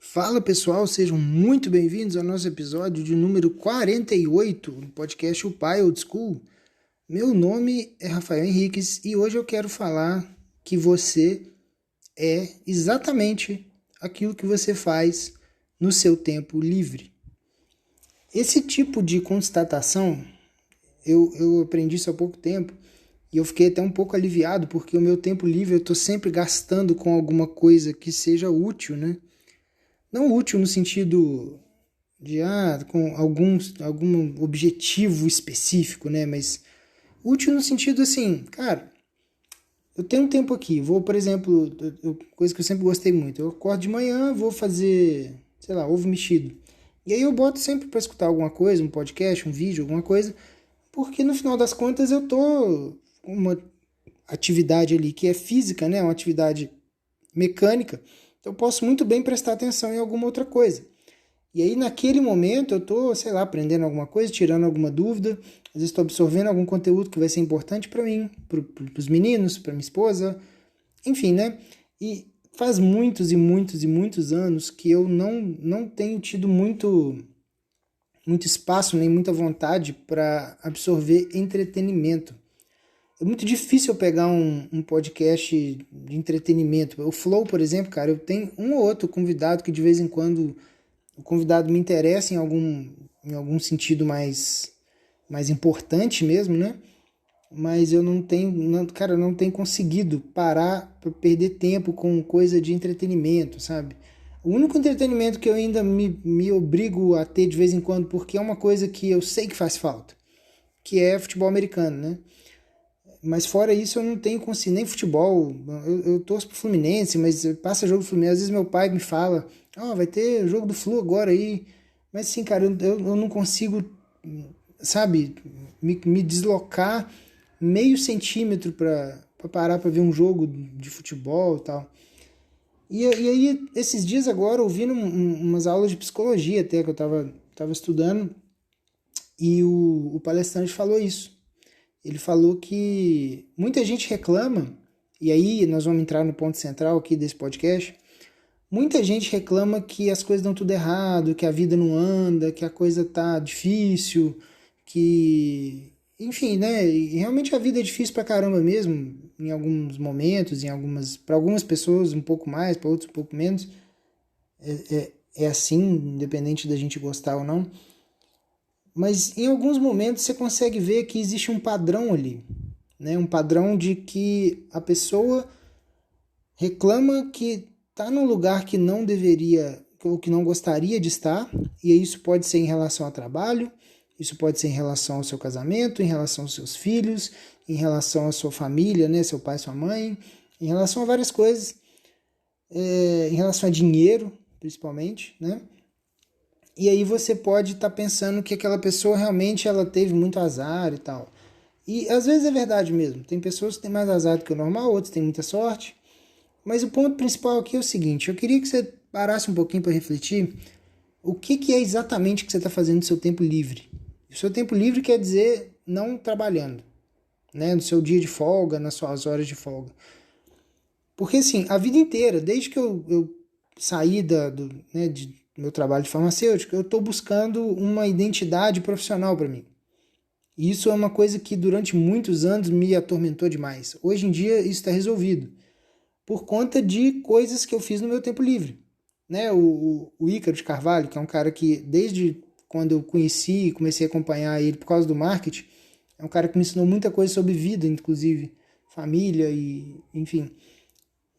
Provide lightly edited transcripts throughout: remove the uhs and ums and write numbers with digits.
Fala pessoal, sejam muito bem-vindos ao nosso episódio de número 48 do podcast O Pai Old School. Meu nome é Rafael Henriques e hoje eu quero falar que você é exatamente aquilo que você faz no seu tempo livre. Esse tipo de constatação eu aprendi isso há pouco tempo e eu fiquei até um pouco aliviado porque o meu tempo livre eu estou sempre gastando com alguma coisa que seja útil, né? Não útil no sentido de com algum objetivo específico, né? Mas útil no sentido assim, cara, eu tenho um tempo aqui, vou, por exemplo, coisa que eu sempre gostei muito, eu acordo de manhã, vou fazer, sei lá, ovo mexido. E aí eu boto sempre para escutar alguma coisa, um podcast, um vídeo, alguma coisa, porque no final das contas eu tô com uma atividade ali que é física, né? Uma atividade mecânica. Então eu posso muito bem prestar atenção em alguma outra coisa. E aí naquele momento eu estou, sei lá, aprendendo alguma coisa, tirando alguma dúvida, às vezes estou absorvendo algum conteúdo que vai ser importante para mim, para os meninos, para minha esposa, enfim, né? E faz muitos e muitos e muitos anos que eu não tenho tido muito espaço nem muita vontade para absorver entretenimento. É muito difícil eu pegar um podcast de entretenimento. O Flow, por exemplo, cara, eu tenho um ou outro convidado que de vez em quando o convidado me interessa em algum sentido mais importante mesmo, né? Mas eu cara, eu não tenho conseguido parar para perder tempo com coisa de entretenimento, sabe? O único entretenimento que eu ainda me obrigo a ter de vez em quando, porque é uma coisa que eu sei que faz falta, que é futebol americano, né? Mas fora isso eu não tenho consciência, nem futebol. Eu torço pro Fluminense, mas passa jogo do Fluminense. Às vezes meu pai me fala, vai ter jogo do Flu agora aí. Mas assim, cara, eu não consigo, sabe, me deslocar meio centímetro pra parar pra ver um jogo de futebol e tal. E aí, esses dias agora, ouvindo umas aulas de psicologia até que eu tava estudando, e o palestrante falou isso. Ele falou que muita gente reclama, e aí nós vamos entrar no ponto central aqui desse podcast, muita gente reclama que as coisas dão tudo errado, que a vida não anda, que a coisa tá difícil, que... Enfim, né? E realmente a vida é difícil pra caramba mesmo, em alguns momentos, para algumas pessoas um pouco mais, para outros um pouco menos. É assim, independente da gente gostar ou não. Mas em alguns momentos você consegue ver que existe um padrão ali, né? Um padrão de que a pessoa reclama que está num lugar que não deveria ou que não gostaria de estar, e isso pode ser em relação ao trabalho, isso pode ser em relação ao seu casamento, em relação aos seus filhos, em relação à sua família, né? Seu pai, sua mãe, em relação a várias coisas, em relação a dinheiro, principalmente, né? E aí você pode estar pensando que aquela pessoa realmente ela teve muito azar e tal. E às vezes é verdade mesmo. Tem pessoas que têm mais azar do que o normal, outros têm muita sorte. Mas o ponto principal aqui é o seguinte, eu queria que você parasse um pouquinho para refletir o que é exatamente que você está fazendo no seu tempo livre. O seu tempo livre quer dizer não trabalhando, né? No seu dia de folga, nas suas horas de folga. Porque assim, a vida inteira, desde que eu saí do meu trabalho de farmacêutico, eu estou buscando uma identidade profissional para mim. E isso é uma coisa que durante muitos anos me atormentou demais. Hoje em dia isso está resolvido, por conta de coisas que eu fiz no meu tempo livre. Né? O Ícaro de Carvalho, que é um cara que desde quando eu conheci e comecei a acompanhar ele por causa do marketing, é um cara que me ensinou muita coisa sobre vida, inclusive família e enfim.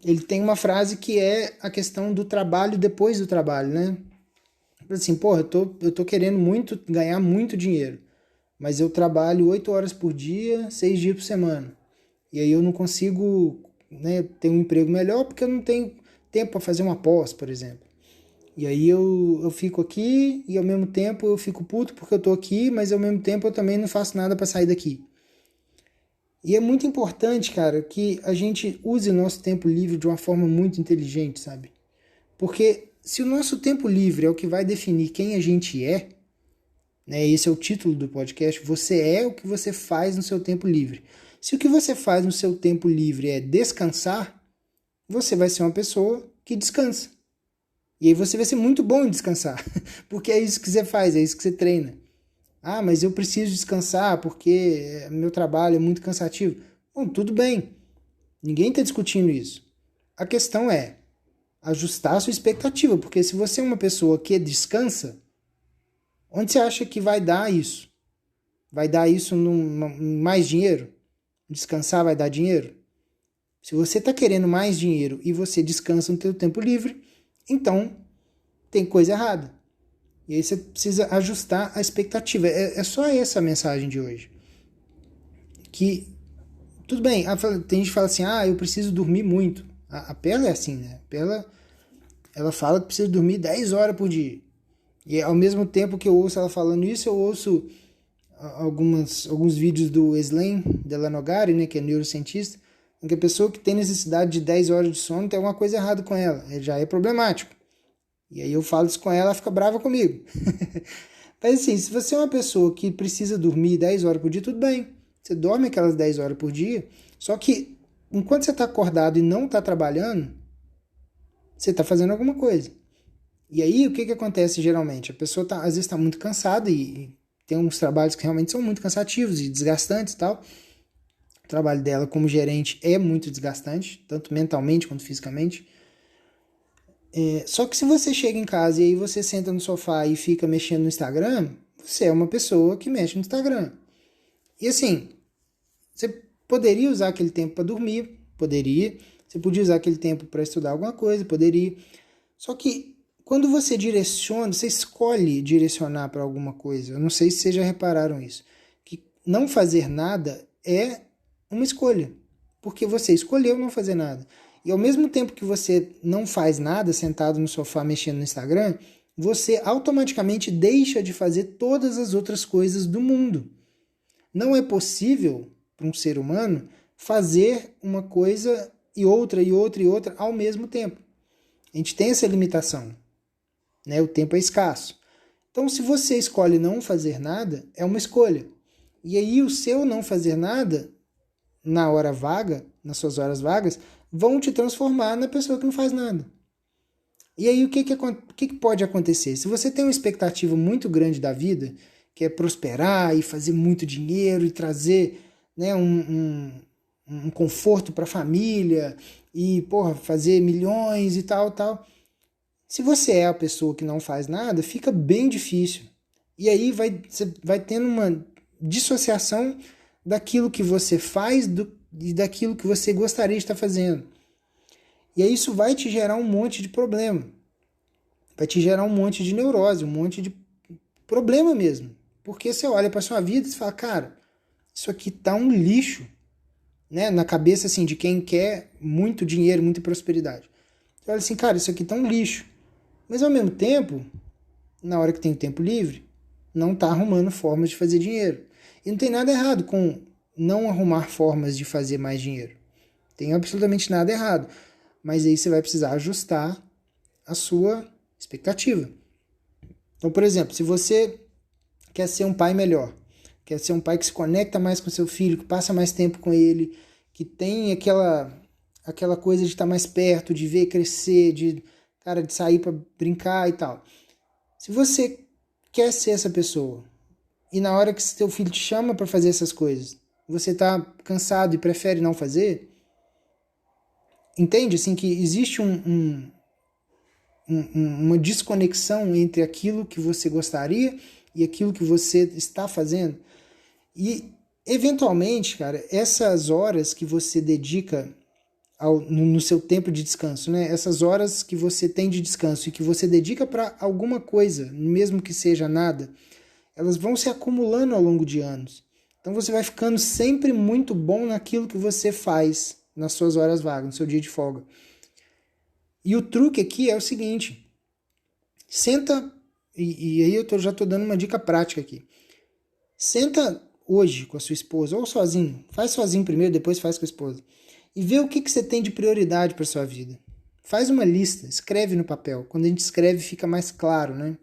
Ele tem uma frase que é a questão do trabalho depois do trabalho, né? Assim, porra, eu tô querendo muito ganhar muito dinheiro, mas eu trabalho 8 horas por dia, 6 dias por semana. E aí eu não consigo, né, ter um emprego melhor porque eu não tenho tempo para fazer uma pós, por exemplo. E aí eu fico aqui e ao mesmo tempo eu fico puto porque eu tô aqui, mas ao mesmo tempo eu também não faço nada para sair daqui. E é muito importante, cara, que a gente use o nosso tempo livre de uma forma muito inteligente, sabe? Porque se o nosso tempo livre é o que vai definir quem a gente é, né? Esse é o título do podcast, você é o que você faz no seu tempo livre. Se o que você faz no seu tempo livre é descansar, você vai ser uma pessoa que descansa. E aí você vai ser muito bom em descansar, porque é isso que você faz, é isso que você treina. Ah, mas eu preciso descansar porque meu trabalho é muito cansativo. Bom, tudo bem, ninguém está discutindo isso. A questão é ajustar a sua expectativa, porque se você é uma pessoa que descansa, onde você acha que vai dar isso? Vai dar isso em mais dinheiro? Descansar vai dar dinheiro? Se você está querendo mais dinheiro e você descansa no seu tempo livre, então tem coisa errada. E aí você precisa ajustar a expectativa. É só essa a mensagem de hoje. Que, tudo bem, tem gente que fala assim, eu preciso dormir muito. A Pela é assim, né? A Pela, ela fala que precisa dormir 10 horas por dia. E ao mesmo tempo que eu ouço ela falando isso, eu ouço alguns vídeos do Eslen Delanogari, né, que é neurocientista, em que a pessoa que tem necessidade de 10 horas de sono tem alguma coisa errada com ela. Já é problemático. E aí eu falo isso com ela, ela fica brava comigo. Mas assim, se você é uma pessoa que precisa dormir 10 horas por dia, tudo bem. Você dorme aquelas 10 horas por dia, só que enquanto você está acordado e não está trabalhando, você está fazendo alguma coisa. E aí o que acontece geralmente? A pessoa às vezes está muito cansada e tem uns trabalhos que realmente são muito cansativos e desgastantes e tal. O trabalho dela como gerente é muito desgastante, tanto mentalmente quanto fisicamente. Só que se você chega em casa e aí você senta no sofá e fica mexendo no Instagram, você é uma pessoa que mexe no Instagram. E assim, você poderia usar aquele tempo para dormir, poderia. Você podia usar aquele tempo para estudar alguma coisa, poderia. Só que quando você direciona, você escolhe direcionar para alguma coisa. Eu não sei se vocês já repararam isso. Que não fazer nada é uma escolha. Porque você escolheu não fazer nada. E ao mesmo tempo que você não faz nada sentado no sofá mexendo no Instagram, você automaticamente deixa de fazer todas as outras coisas do mundo. Não é possível para um ser humano fazer uma coisa e outra e outra e outra ao mesmo tempo. A gente tem essa limitação, né? O tempo é escasso. Então, se você escolhe não fazer nada, é uma escolha. E aí o seu não fazer nada na hora vaga, nas suas horas vagas, vão te transformar na pessoa que não faz nada. E aí o que pode acontecer? Se você tem uma expectativa muito grande da vida, que é prosperar e fazer muito dinheiro e trazer, né, um conforto para a família e fazer milhões e tal. Se você é a pessoa que não faz nada, fica bem difícil. E aí você vai tendo uma dissociação daquilo que você faz e daquilo que você gostaria de estar fazendo. E aí isso vai te gerar um monte de problema. Vai te gerar um monte de neurose, um monte de problema mesmo. Porque você olha para sua vida e fala, cara, isso aqui tá um lixo, né? Na cabeça assim de quem quer muito dinheiro, muita prosperidade. Você olha assim, cara, isso aqui tá um lixo. Mas ao mesmo tempo, na hora que tem o tempo livre, não tá arrumando formas de fazer dinheiro. E não tem nada errado com não arrumar formas de fazer mais dinheiro. Tem absolutamente nada errado. Mas aí você vai precisar ajustar a sua expectativa. Então, por exemplo, se você quer ser um pai melhor, quer ser um pai que se conecta mais com seu filho, que passa mais tempo com ele, que tem aquela coisa de estar mais perto, de ver crescer, de sair para brincar e tal. Se você quer ser essa pessoa e na hora que seu filho te chama para fazer essas coisas, você está cansado e prefere não fazer, entende assim que existe uma desconexão entre aquilo que você gostaria e aquilo que você está fazendo. E, eventualmente, cara, essas horas que você dedica no seu tempo de descanso, né? Essas horas que você tem de descanso e que você dedica para alguma coisa, mesmo que seja nada, elas vão se acumulando ao longo de anos. Então você vai ficando sempre muito bom naquilo que você faz nas suas horas vagas, no seu dia de folga. E o truque aqui é o seguinte, senta, e aí já estou dando uma dica prática aqui. Senta hoje com a sua esposa, ou sozinho, faz sozinho primeiro, depois faz com a esposa, e vê o que você tem de prioridade para sua vida. Faz uma lista, escreve no papel. Quando a gente escreve fica mais claro, né?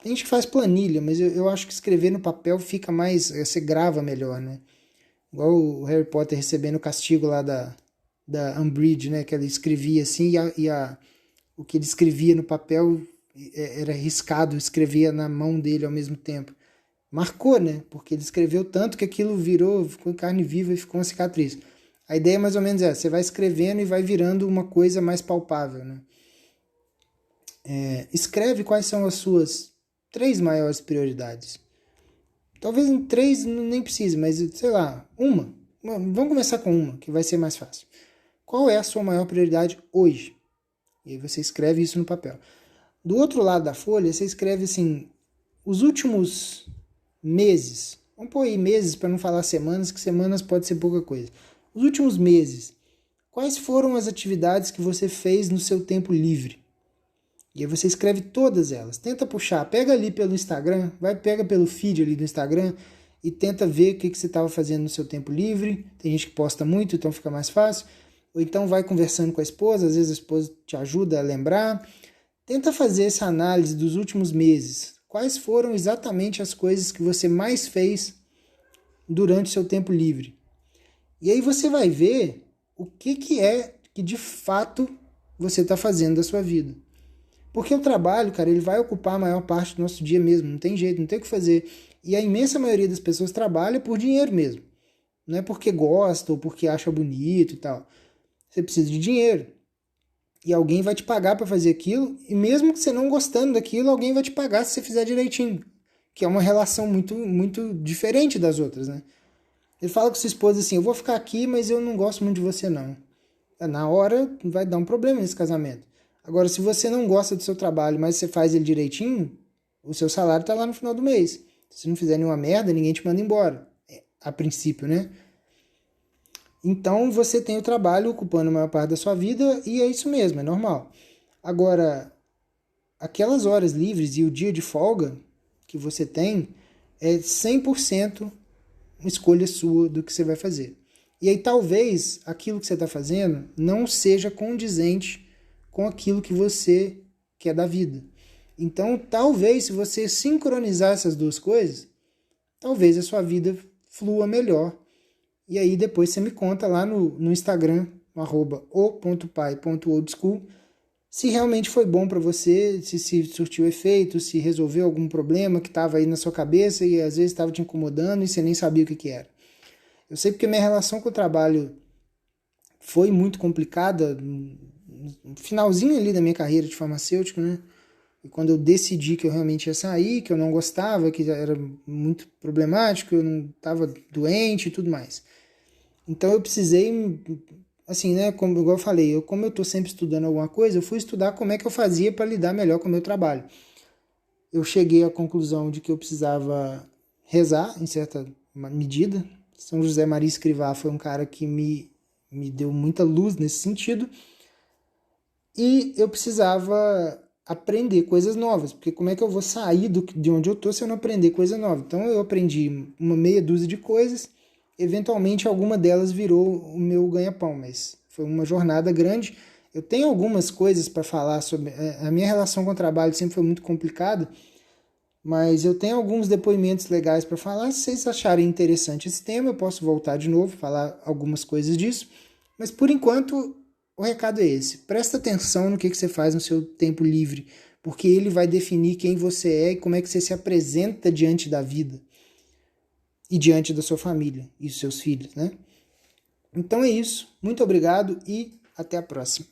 Tem gente que faz planilha, mas eu acho que escrever no papel fica mais, você grava melhor, né? Igual o Harry Potter recebendo o castigo lá da Umbridge, né? Que ela escrevia assim o que ele escrevia no papel era riscado, escrevia na mão dele ao mesmo tempo. Marcou, né? Porque ele escreveu tanto que aquilo ficou carne viva e ficou uma cicatriz. A ideia mais ou menos é, você vai escrevendo e vai virando uma coisa mais palpável, né? Escreve quais são as suas 3 maiores prioridades. Talvez em 3 nem precise, mas sei lá, uma. Vamos começar com uma, que vai ser mais fácil. Qual é a sua maior prioridade hoje? E aí você escreve isso no papel. Do outro lado da folha, você escreve assim, os últimos meses. Vamos pôr aí meses para não falar semanas, que semanas pode ser pouca coisa. Os últimos meses, quais foram as atividades que você fez no seu tempo livre? E aí você escreve todas elas. Tenta puxar, pega ali pelo Instagram, pega pelo feed ali do Instagram e tenta ver o que você estava fazendo no seu tempo livre. Tem gente que posta muito, então fica mais fácil. Ou então vai conversando com a esposa, às vezes a esposa te ajuda a lembrar. Tenta fazer essa análise dos últimos meses. Quais foram exatamente as coisas que você mais fez durante o seu tempo livre? E aí você vai ver o que é que de fato você está fazendo da sua vida. Porque o trabalho, cara, ele vai ocupar a maior parte do nosso dia mesmo, não tem jeito, não tem o que fazer. E a imensa maioria das pessoas trabalha por dinheiro mesmo. Não é porque gosta ou porque acha bonito e tal. Você precisa de dinheiro. E alguém vai te pagar para fazer aquilo, e mesmo que você não gostando daquilo, alguém vai te pagar se você fizer direitinho. Que é uma relação muito, muito diferente das outras, né? Ele fala com sua esposa assim, eu vou ficar aqui, mas eu não gosto muito de você não. Na hora vai dar um problema nesse casamento. Agora, se você não gosta do seu trabalho, mas você faz ele direitinho, o seu salário está lá no final do mês. Se não fizer nenhuma merda, ninguém te manda embora. A princípio, né? Então, você tem o trabalho ocupando a maior parte da sua vida e é isso mesmo, é normal. Agora, aquelas horas livres e o dia de folga que você tem é 100% uma escolha sua do que você vai fazer. E aí, talvez, aquilo que você está fazendo não seja condizente com aquilo que você quer da vida. Então, talvez, se você sincronizar essas duas coisas, talvez a sua vida flua melhor. E aí depois você me conta lá no Instagram, no @o.pai.oldschool, se realmente foi bom para você, se surtiu efeito, se resolveu algum problema que estava aí na sua cabeça e às vezes estava te incomodando e você nem sabia o que era. Eu sei porque minha relação com o trabalho foi muito complicada no finalzinho ali da minha carreira de farmacêutico, né? E quando eu decidi que eu realmente ia sair, que eu não gostava, que era muito problemático, eu não estava doente e tudo mais. Então eu precisei, assim, né, igual eu falei, como eu estou sempre estudando alguma coisa, eu fui estudar como é que eu fazia para lidar melhor com o meu trabalho. Eu cheguei à conclusão de que eu precisava rezar, em certa medida. São José Maria Escrivá foi um cara que me deu muita luz nesse sentido. E eu precisava aprender coisas novas, porque como é que eu vou sair de onde eu estou se eu não aprender coisa nova? Então eu aprendi uma meia dúzia de coisas, eventualmente alguma delas virou o meu ganha-pão, mas foi uma jornada grande. Eu tenho algumas coisas para falar sobre... A minha relação com o trabalho sempre foi muito complicada, mas eu tenho alguns depoimentos legais para falar. Se vocês acharem interessante esse tema, eu posso voltar de novo, falar algumas coisas disso. Mas por enquanto, o recado é esse. Presta atenção no que você faz no seu tempo livre, porque ele vai definir quem você é e como é que você se apresenta diante da vida e diante da sua família e dos seus filhos, né? Então é isso. Muito obrigado e até a próxima.